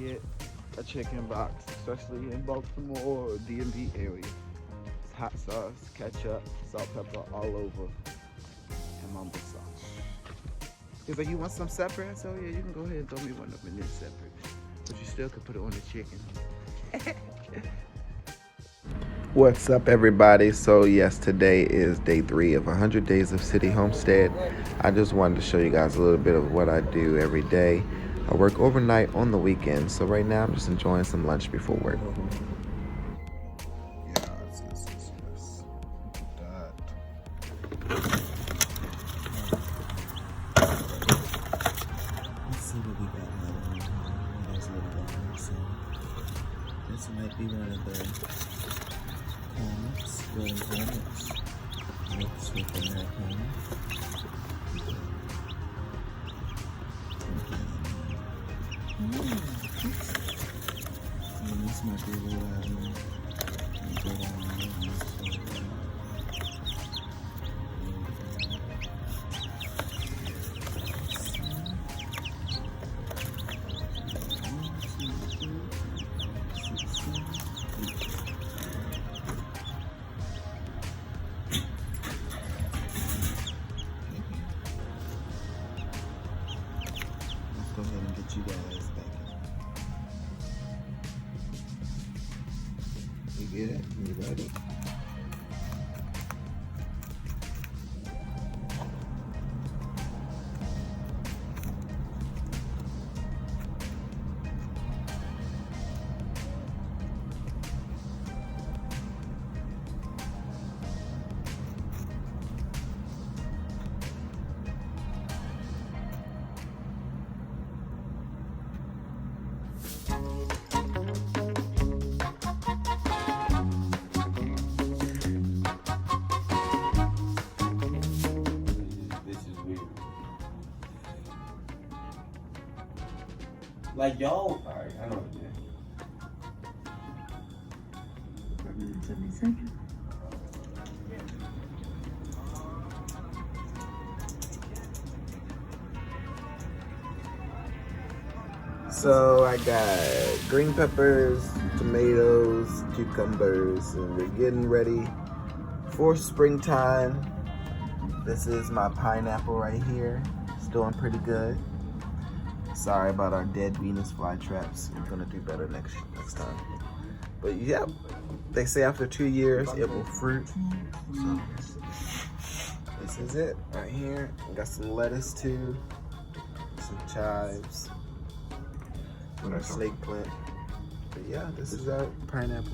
get a chicken box, especially in Baltimore or DMV area. It's hot sauce, ketchup, salt, pepper all over, and mumbo sauce. He's like, you want some separate? So yeah, you can go ahead and throw me one up in there separate, but you still could put it on the chicken. What's up, everybody? So yes, today is day 3 of 100 days of City Homestead. I just wanted to show you guys a little bit of what I do every day. I work overnight on the weekends, so right now I'm just enjoying some lunch before work. This might be one of the comments, golden comments. Mixed with Americana. And this might be a little island. Go ahead and get you guys back in. You get it? You ready? Like y'all, alright, I know what to do. 172nd. So I got green peppers, tomatoes, cucumbers, and we're getting ready for springtime. This is my pineapple right here. It's doing pretty good. Sorry about our dead Venus flytraps. We're gonna do better next time. But yeah, they say after 2 years it will fruit. So this is it right here. We got some lettuce too, some chives, and our snake plant. But yeah, this is our pineapple.